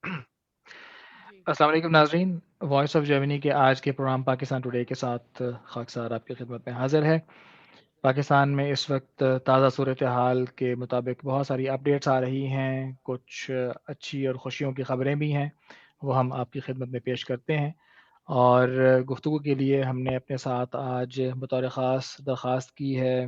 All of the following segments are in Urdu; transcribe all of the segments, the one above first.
جی السلام علیکم ناظرین، وائس آف جرمنی کے آج کے پروگرام پاکستان ٹوڈے کے ساتھ خاکسار آپ کی خدمت میں حاضر ہے۔ پاکستان میں اس وقت تازہ صورتحال کے مطابق بہت ساری اپڈیٹس آ رہی ہیں، کچھ اچھی اور خوشیوں کی خبریں بھی ہیں، وہ ہم آپ کی خدمت میں پیش کرتے ہیں۔ اور گفتگو کے لیے ہم نے اپنے ساتھ آج بطور خاص درخواست کی ہے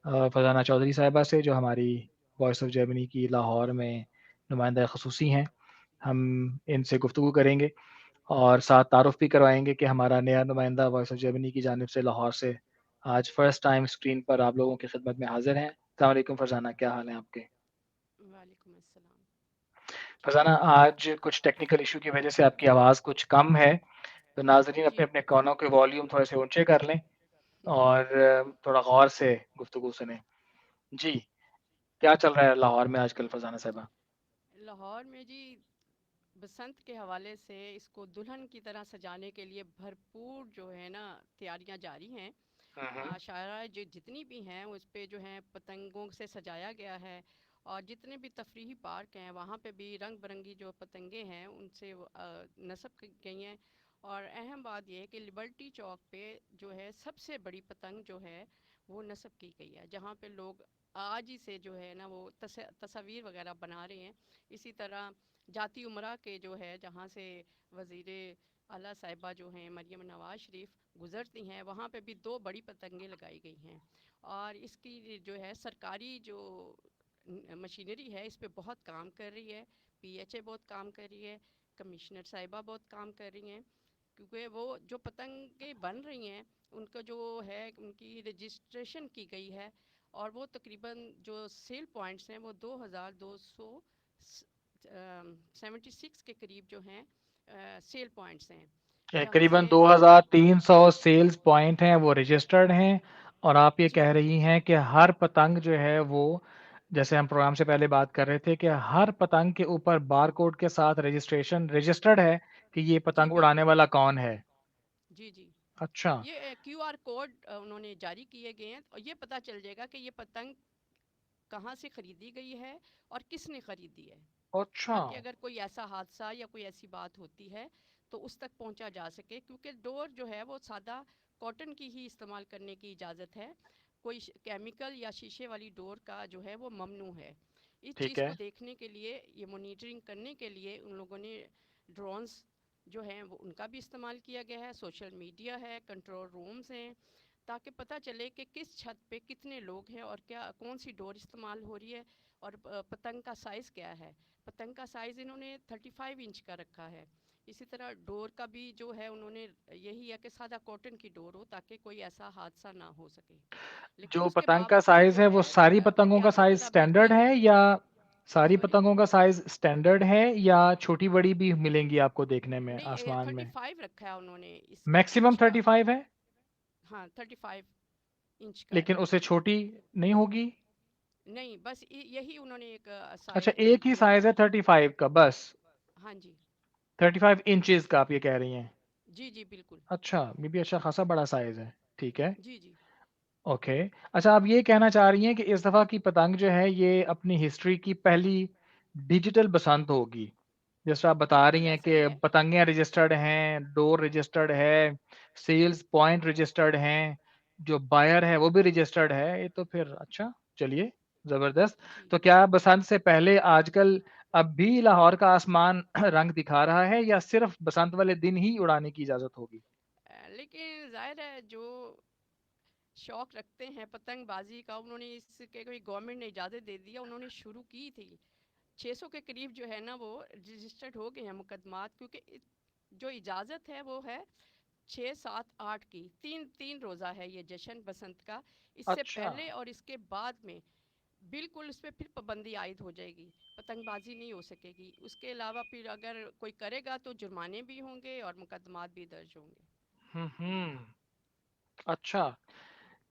فضانہ چودھری صاحبہ سے، جو ہماری وائس آف جرمنی کی لاہور میں نمائندہ خصوصی ہیں۔ ہم ان سے گفتگو کریں گے اور ساتھ تعارف بھی کروائیں گے کہ ہمارا نیا نمائندہ وائس آف جرمنی کی جانب سے لاہور سے آج فرسٹ ٹائم اسکرین پر آپ لوگوں کی خدمت میں حاضر ہیں۔ السلام علیکم فرزانہ، کیا حال ہیں آپ کے؟ وعلیکم السلام۔ فرزانہ، آج کچھ ٹیکنیکل ایشو کی وجہ سے آپ کی آواز کچھ کم ہے، تو ناظرین اپنے جی اپنے کانوں کے والیوم تھوڑے سے اونچے کر لیں جی اور تھوڑا غور سے گفتگو سنیں۔ جی، کیا چل رہا ہے لاہور میں آج کل فرزانہ صاحبہ؟ لاہور میں جی بسنت کے حوالے سے اس کو دلہن کی طرح سجانے کے لیے بھرپور جو ہے نا تیاریاں جاری ہیں۔ شاہراہ جو جتنی بھی ہیں اس پہ جو ہیں پتنگوں سے سجایا گیا ہے، اور جتنے بھی تفریحی پارک ہیں وہاں پہ بھی رنگ برنگی جو پتنگیں ہیں ان سے نصب کی گئی ہیں۔ اور اہم بات یہ ہے کہ لبرٹی چوک پہ جو ہے سب سے بڑی پتنگ جو ہے وہ نصب کی گئی ہے، جہاں پہ لوگ آج ہی سے جو ہے نا وہ تصاویر وغیرہ بنا رہے ہیں۔ اسی طرح جاتی عمرہ کے جو ہے جہاں سے وزیر اعلیٰ صاحبہ جو ہیں مریم نواز شریف گزرتی ہیں، وہاں پہ بھی 2 بڑی پتنگیں لگائی گئی ہیں۔ اور اس کی جو ہے سرکاری جو مشینری ہے اس پہ بہت کام کر رہی ہے، پی ایچ اے بہت کام کر رہی ہے، کمشنر صاحبہ بہت کام کر رہی ہیں، کیونکہ وہ جو پتنگیں بن رہی ہیں ان کا جو ہے ان کی رجسٹریشن کی گئی ہے، اور وہ تقریباً جو سیل پوائنٹس ہیں وہ 2276 کے قریب جو ہیں سیل پوائنٹس ہیں، جہاں قریباً سے 2300 سیلز پوائنٹ ہیں وہ رجسٹرڈ ہیں، اور آپ یہ جی کہہ رہی ہیں کہ ہر پتنگ جو ہے وہ، جیسے ہم پروگرام سے پہلے بات کر رہے تھے کہ ہر پتنگ کے اوپر بار کوڈ کے ساتھ رجسٹریشن رجسٹرڈ ہے کہ یہ جی پتنگ اڑانے بالکل، والا کون ہے۔ جی جی، اچھا یہ کیو آر کوڈ انہوں نے جاری کیے گئے ہیں، اور یہ پتہ چل جائے گا کہ یہ پتنگ کہاں سے خریدی گئی ہے اور کس نے خریدی ہے، اچھا تاکہ اگر کوئی ایسا حادثہ یا کوئی ایسی بات ہوتی ہے تو اس تک پہنچا جا سکے، کیونکہ ڈور جو ہے وہ سادہ کاٹن کی ہی استعمال کرنے کی اجازت ہے، کوئی کیمیکل یا شیشے والی ڈور کا جو ہے وہ ممنوع ہے۔ اس ٹھیک چیز ہے، کو دیکھنے کے لیے، یہ مانیٹرنگ کرنے کے لیے ان لوگوں نے ڈرونز جو ہیں وہ ان کا بھی استعمال کیا گیا ہے، سوشل میڈیا ہے، کنٹرول رومز ہیں، تاکہ پتہ چلے کہ کس چھت پہ کتنے لوگ ہیں اور کیا کون سی ڈور استعمال ہو رہی ہے، اور پتنگ کا سائز کیا ہے۔ پتنگ کا سائز انہوں نے 35 انچ کا رکھا ہے۔ اسی طرح ڈور کا بھی جو ہے انہوں نے یہی ہے کہ سادہ کاٹن کی ڈور ہو تاکہ کوئی ایسا حادثہ نہ ہو سکے، لیکن جو اس کے پتنگ کا باوجود سائز جو ہے وہ ہے ساری پتنگوں کا بنیادی سائز تدابیر سٹینڈرڈ لی ہے، گئی ہیں۔ یا ساری سوری، پتنگوں کا سائز سٹینڈرڈ ہے یا چھوٹی بڑی بھی ملیں گی آپ کو دیکھنے میں نہیں آسمان میں؟ 35 رکھا ہے انہوں نے اس میکسیمم انچ کا، 35 ہے، ہاں 35 انچ کا لیکن ہے۔ اس سے چھوٹی نہیں ہوگی؟ نہیں، بس یہی انہوں نے ایک اچھا، سائز جو ایک ہی دیا ہے۔ سائز ہے 35 کا بس؟ ہاں جی، 35 انچز کا آپ یہ کہہ رہی ہیں؟ جی جی بالکل، اچھا، یہ بھی اچھا خاصا بڑا سائز ہے، ٹھیک ہے، جی جی اوکے۔ اچھا، آپ یہ کہنا چاہ رہی ہیں کہ اس دفعہ کی پتنگ جو ہے یہ اپنی ہسٹری کی پہلی ڈیجیٹل بسنت ہوگی، جس طرح آپ بتا رہی بالکل ہیں ایسا ہی کہ ہے۔ پتنگیں رجسٹرڈ ہیں، ڈور رجسٹرڈ ہے، سیلز پوائنٹ رجسٹرڈ ہیں، جو بائر ہے وہ بھی رجسٹرڈ ہے، یہ تو پھر اچھا، چلیے، زبردست۔ جی تو کیا بسنت سے پہلے آج کل اب بھی لاہور کا آسمان رنگ دکھا رہا ہے، یا صرف بسنت والے دن ہی اڑانے کی اجازت ہوگی؟ لیکن ظاہر ہے جو شوق رکھتے ہیں پتنگ بازی کا، انہوں نے اس کے کوئی گورنمنٹ نے اجازت دے دیا، انہوں نے شروع کی تھی۔ 600 کے قریب جو ہے نا وہ رجسٹرڈ ہو گئے ہیں مقدمات، کیونکہ جو اجازت ہے وہ ہے 6 7 8 کی، تین تین روزہ ہے یہ جشن بسنت کا۔ اس سے اچھا، پہلے اور اس کے بعد میں بالکل اس پہ پھر پابندی عائد ہو جائے گی، پتنگ بازی نہیں ہو سکے گی۔ اس کے علاوہ پھر اگر کوئی کرے گا تو جرمانے بھی ہوں گے اور مقدمات بھی درج ہوں گے۔ ہوں، اچھا،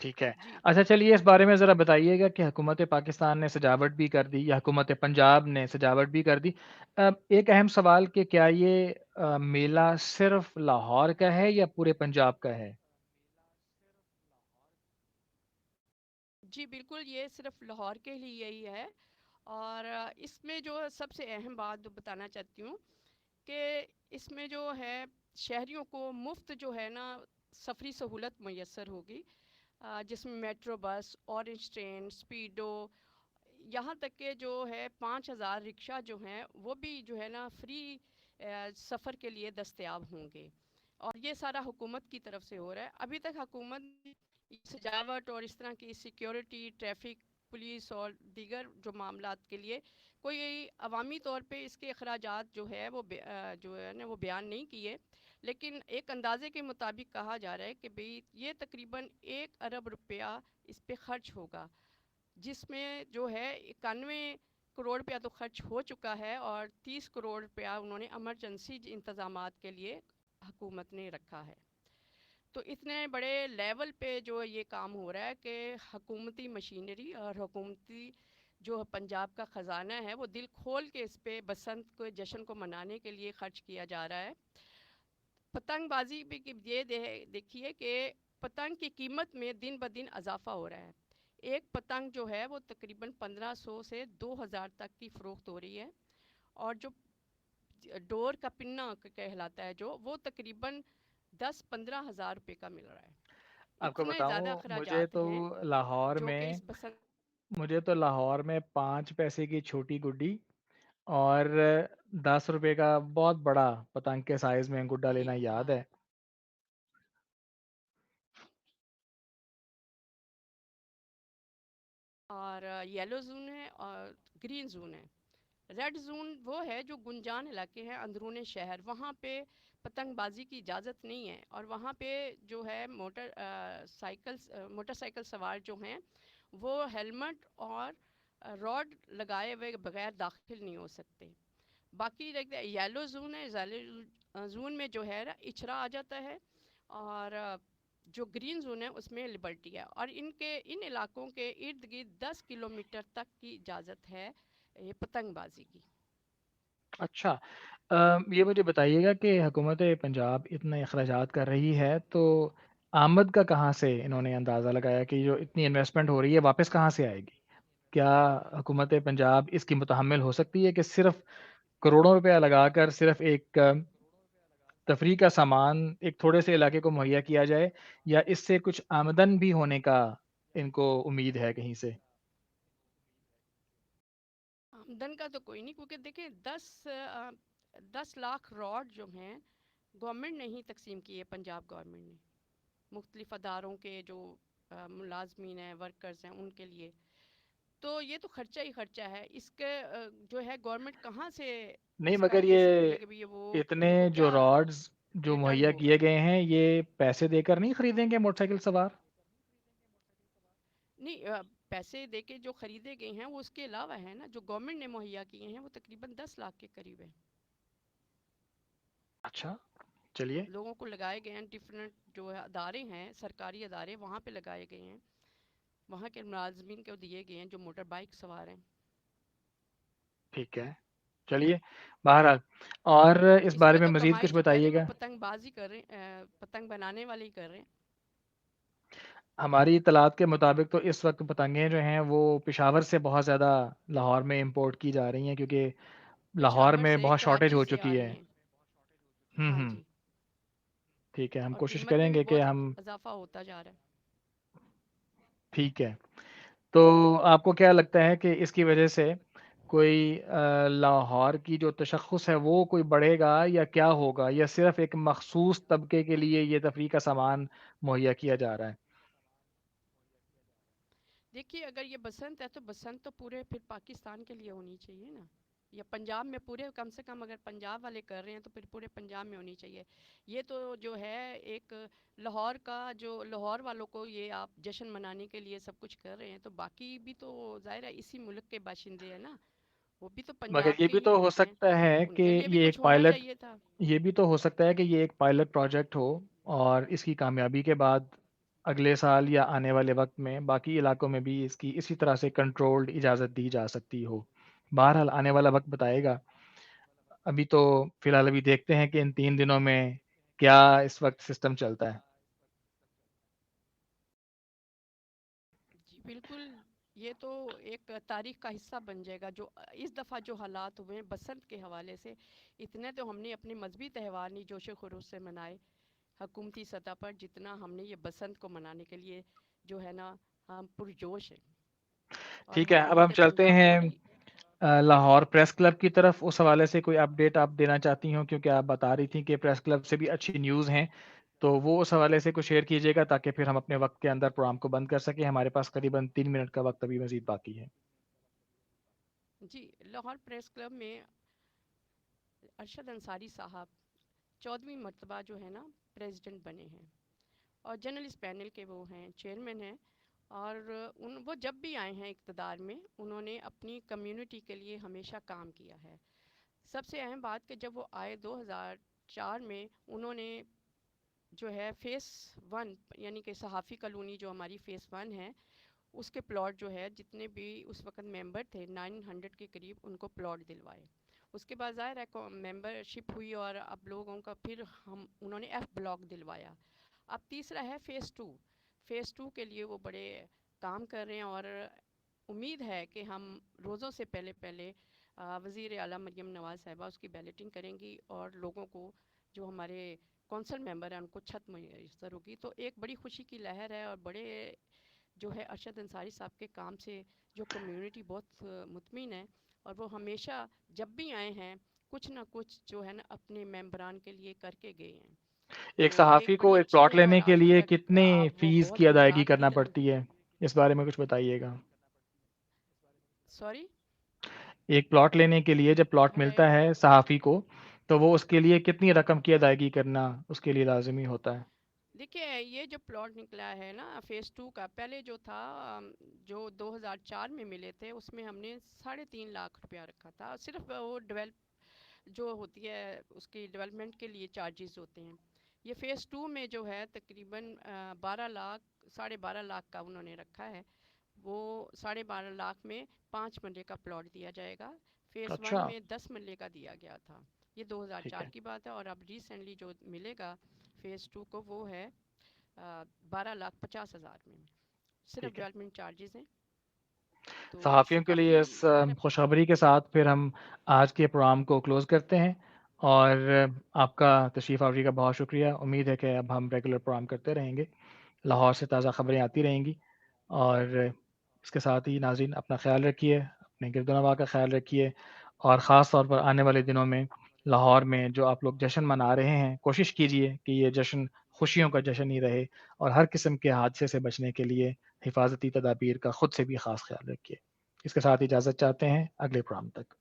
ٹھیک ہے۔ جی اچھا، چلیے اس بارے میں ذرا بتائیے گا کہ حکومت پاکستان نے سجاوٹ بھی کر دی، یا حکومت پنجاب نے سجاوٹ بھی کر دی۔ ایک اہم سوال کہ کیا یہ میلہ صرف لاہور کا ہے یا پورے پنجاب کا ہے؟ جی بالکل، یہ صرف لاہور کے لیے ہی ہے، اور اس میں جو سب سے اہم بات جو بتانا چاہتی ہوں کہ اس میں جو ہے شہریوں کو مفت جو ہے نا سفری سہولت میسر ہوگی، جس میں metro bus, orange train, speedo, یہاں تک کہ جو ہے 5,000 رکشہ جو ہیں وہ بھی جو ہے نا فری سفر کے لیے دستیاب ہوں گے، اور یہ سارا حکومت کی طرف سے ہو رہا ہے۔ ابھی تک حکومت نے سجاوٹ اور اس طرح کی سیکیورٹی، ٹریفک پولیس اور دیگر جو معاملات کے لیے کوئی عوامی طور پہ اس کے اخراجات جو ہے وہ جو ہے نا وہ بیان نہیں کیے، لیکن ایک اندازے کے مطابق کہا جا رہا ہے کہ بھئی یہ تقریباً 1 ارب روپیہ اس پہ خرچ ہوگا، جس میں جو ہے 91 کروڑ روپیہ تو خرچ ہو چکا ہے، اور 30 کروڑ روپیہ انہوں نے ایمرجنسی انتظامات کے لیے حکومت نے رکھا ہے۔ تو اتنے بڑے لیول پہ جو یہ کام ہو رہا ہے کہ حکومتی مشینری اور حکومتی جو پنجاب کا خزانہ ہے وہ دل کھول کے اس پہ بسنت کو جشن کو منانے کے لیے خرچ کیا جا رہا ہے۔ پتنگ بازی بھی یہ دیکھیے کہ پتنگ کی قیمت میں دن بدن اضافہ ہو رہا ہے۔ ایک پتنگ جو ہے وہ تقریباً 1500 سے 2000 تک کی فروخت ہو رہی ہے، اور جو ڈور کا پنا کہلاتا ہے جو وہ تقریباً 10-15 ہزار روپے کا مل رہا ہے۔ آپ کو اتنے زیادہ بتاؤں، اخراجات ہیں لاہور جو کہ میں اس بسنت مجھے تو لاہور میں 5 پیسے کی چھوٹی گڈی اور 10 روپے کا بہت بڑا پتنگ کے سائز میں گڈا جی لینا ہاں، یاد ہے۔ اور یلو زون ہے اور گرین زون ہے۔ ریڈ زون وہ ہے جو گنجان علاقے ہیں اندرون شہر، وہاں پہ پتنگ بازی کی اجازت نہیں ہے، اور وہاں پہ جو ہے موٹر سائیکل سوار جو ہیں وہ ہیلمٹ اور راڈ لگائے ہوئے بغیر داخل نہیں ہو سکتے۔ باقی یلو زون ہے، یلو زون میں جو ہے نا اچھرا آ جاتا ہے، اور جو گرین زون ہے اس میں لبرٹی ہے، اور ان علاقوں کے ارد گرد 10 کلومیٹر تک کی اجازت ہے یہ پتنگ بازی کی۔ اچھا، یہ مجھے بتائیے گا کہ حکومت پنجاب اتنے اخراجات کر رہی ہے تو آمد کا کہاں سے انہوں نے اندازہ لگایا کہ جو اتنی انویسٹمنٹ ہو رہی ہے واپس کہاں سے آئے گی؟ کیا حکومت پنجاب اس کی متحمل ہو سکتی ہے کہ صرف کروڑوں روپیہ لگا کر صرف ایک تفریح کا سامان ایک تھوڑے سے علاقے کو مہیا کیا جائے، یا اس سے کچھ آمدن بھی ہونے کا ان کو امید ہے کہیں سے؟ آمدن کا تو کوئی نہیں، کیونکہ دیکھیں 10 لاکھ راڈ جو ہیں گورنمنٹ نے ہی تقسیم کیے، پنجاب گورنمنٹ نے مختلف اداروں کے جو ملازمین ہیں، ورکرز ہیں، ان کے لیے۔ تو یہ تو خرچہ ہی خرچہ ہے، اس کے جو ہے گورنمنٹ کہاں سے نہیں، اس کا مگر دے سکتی یہ ہے کہ بھی وہ اتنے ان کو جو کیا راڈز جو ریٹرن مہیا ہوگا۔ کیے گئے ہیں یہ پیسے دے کر نہیں خریدیں گے موٹر سائیکل سوار؟ نہیں، پیسے دے کے جو خریدے گئے ہیں وہ اس کے علاوہ ہیں نا، جو گورنمنٹ نے مہیا کیے ہیں وہ تقریباً 10 لاکھ کے قریب ہیں، اچھا، چلیے، لوگوں کو لگائے گئے ہیں، ڈفرینٹ جو ادارے ہیں سرکاری ادارے وہاں پہ لگائے گئے ہیں، وہاں کے ملازمین کو دیے گئے ہیں جو موٹر بائک سوار ہیں۔ ٹھیک ہے، چلیے، بہرحال اور اس اس بارے میں میں تو مزید کمائی کچھ جو کر رہے بتائیے ہیں وہ گا۔ پتنگ بازی کر رہے ہیں، پتنگ بنانے والے ہی کر رہے ہیں۔ ہماری اطلاعات کے مطابق تو اس وقت پتنگیں جو ہیں وہ پشاور سے بہت زیادہ لاہور میں امپورٹ کی جا رہی ہیں، کیونکہ لاہور پشاور میں سے، بہت شارٹیج کراچی ہو سے آ چکی رہی ہے۔ ہیں۔ ہوں ہاں ہوں جی، ٹھیک ہے، ہم اور کوشش قیمت میں کریں بھی گے کہ بہت ہم اضافہ ہوتا جا رہا ہے۔ ٹھیک ہے، تو آپ کو کیا لگتا ہے کہ اس کی وجہ سے کوئی لاہور کی جو تشخص ہے وہ کوئی بڑھے گا یا کیا ہوگا، یا صرف ایک مخصوص طبقے کے لیے یہ تفریح کا سامان مہیا کیا جا رہا ہے؟ دیکھیے اگر یہ بسنت ہے تو بسنت تو پورے پھر پاکستان کے لیے ہونی چاہیے نا، یا پنجاب میں پورے، کم سے کم اگر پنجاب والے کر رہے ہیں تو پھر پورے پنجاب میں ہونی چاہیے۔ یہ تو جو ہے ایک لاہور کا، جو لاہور والوں کو یہ آپ جشن منانے کے لیے سب کچھ کر رہے ہیں، تو باقی بھی تو ظاہر ہے اسی ملک کے باشندے ہیں نا، وہ بھی تو مگر پنجاب یہ کے بھی ہی تو ہو لوگ ہیں، سکتا ہے ان کہ کے لیے بھی یہ ایک کچھ ہونا پائلٹ چاہیے تھا۔ یہ بھی تو ہو سکتا ہے کہ یہ ایک پائلٹ پروجیکٹ ہو، اور اس کی کامیابی کے بعد اگلے سال یا آنے والے وقت میں باقی علاقوں میں بھی اس کی اسی طرح سے کنٹرولڈ اجازت دی جا سکتی ہو۔ بہرحال آنے والا وقت بتائے گا، ابھی تو فی الحال ابھی دیکھتے ہیں کہ ان 3 دنوں میں کیا اس وقت سسٹم چلتا ہے۔ جی بالکل، یہ تو ایک تاریخ کا حصہ بن جائے گا جو اس دفعہ جو حالات ہوئے ہیں بسنت کے حوالے سے. اتنے تو ہم نے اپنے مذہبی تہوار نہیں جوش و خروش سے منائے حکومتی سطح پر جتنا ہم نے یہ بسنت کو منانے کے لیے جو ہے نا ہم پرجوش ہیں. اور ٹھیک ہے، اب ہم حکومت چلتے پنجاب ہیں بڑی. لاہور پریس کلب کی طرف. اس حوالے سے کوئی اپڈیٹ آپ دینا چاہتی ہوں؟ کیونکہ آپ بتا رہی تھیں کہ پریس کلب سے بھی اچھی نیوز ہیں، تو وہ اس حوالے سے کچھ شیئر کیجیے گا تاکہ پھر ہم اپنے وقت کے اندر پروگرام کو بند کر سکیں. ہمارے پاس قریباً 3 منٹ کا وقت ابھی مزید باقی ہے. جی، لاہور پریس کلب میں ارشد انصاری صاحب 14ویں مرتبہ جو ہے نا پریزیڈنٹ بنے ہیں اور جرنلسٹ پینل کے وہ ہیں چیئرمین ہیں. اور وہ جب بھی آئے ہیں اقتدار میں انہوں نے اپنی کمیونٹی کے لیے ہمیشہ کام کیا ہے. سب سے اہم بات کہ جب وہ آئے 2004 میں انہوں نے جو ہے فیس 1 یعنی کہ صحافی کالونی جو ہماری فیس 1 ہے اس کے پلاٹ جو ہے جتنے بھی اس وقت ممبر تھے 900 کے قریب ان کو پلاٹ دلوائے. اس کے بعد ظاہر ہے ممبر شپ ہوئی اور اب لوگوں کا پھر انہوں نے ایف بلاک دلوایا. اب تیسرا ہے فیس 2. فیس 2 کے لیے وہ بڑے کام کر رہے ہیں اور امید ہے کہ ہم روزوں سے پہلے پہلے وزیر اعلیٰ مریم نواز صاحبہ اس کی بیلٹنگ کریں گی اور لوگوں کو جو ہمارے کونسل ممبر ہیں ان کو چھت میسر ہوگی. تو ایک بڑی خوشی کی لہر ہے اور بڑے جو ہے ارشد انصاری صاحب کے کام سے جو کمیونٹی بہت مطمئن ہے اور وہ ہمیشہ جب بھی آئے ہیں کچھ نہ کچھ جو ہے نا اپنے ممبران کے لیے کر کے گئے ہیں. ایک تو یہ صحافی ایک کو بڑی ایک اچھی پلاٹ ہے اور لینے کے آج لیے تک کتنے آپ وہ فیس بہت کی ادائیگی دن رات کرنا ادھر. پڑتی ہے؟ اس بارے میں کچھ بتائیے گا. سوری. ایک پلاٹ لینے کے لیے جب پلاٹ ہلو. ملتا ہے صحافی کو تو وہ اس کے لیے کتنی رقم کی ادائیگی کرنا اس کے لیے لازمی ہوتا ہے؟ دیکھیے یہ جو پلاٹ نکلا ہے نا فیس 2 کا پہلے جو تھا جو 2004 میں ملے تھے اس میں ہم نے 3.5 لاکھ روپیہ رکھا تھا. صرف وہ جو ہوتی ہے اس کی ڈیولپمنٹ کے لیے چارجز ہوتے ہیں. یہ فیس 2 میں جو ہے تقریباً 12 لاکھ کا انہوں نے رکھا ہے. وہ 12.5 لاکھ میں 5 مرلے کا پلاٹ دیا جائے گا. فیس 1 اچھا، میں 10 مرلے کا دیا گیا تھا. یہ ٹھیک 2004 ہے. کی بات ہے اور اب ریسنٹلی جو ملے گا فیس 2 کو وہ ہے 12,50,000 میں. صرف ٹھیک ہے. ڈیولپمنٹ چارجز ہیں تو اس سے صحافیوں کے لیے کافی اس ظاہر ہے. خوشخبری کے ساتھ پھر ہم آج کے پروگرام کو کلوز کرتے ہیں. اور آپ کا تشریف آوری کا بہت شکریہ. امید ہے کہ اب ہم ریگولر پروگرام کرتے رہیں گے، لاہور سے تازہ خبریں آتی رہیں گی. اور اس کے ساتھ ہی ناظرین اپنا خیال رکھیے، اپنے گرد و نواح کا خیال رکھیے، اور خاص طور پر آنے والے دنوں میں لاہور میں جو آپ لوگ جشن منا رہے ہیں کوشش کیجئے کہ یہ جشن خوشیوں کا جشن ہی رہے، اور ہر قسم کے حادثے سے بچنے کے لیے حفاظتی تدابیر کا خود سے بھی خاص خیال رکھیے. اس کے ساتھ اجازت چاہتے ہیں، اگلے پروگرام تک.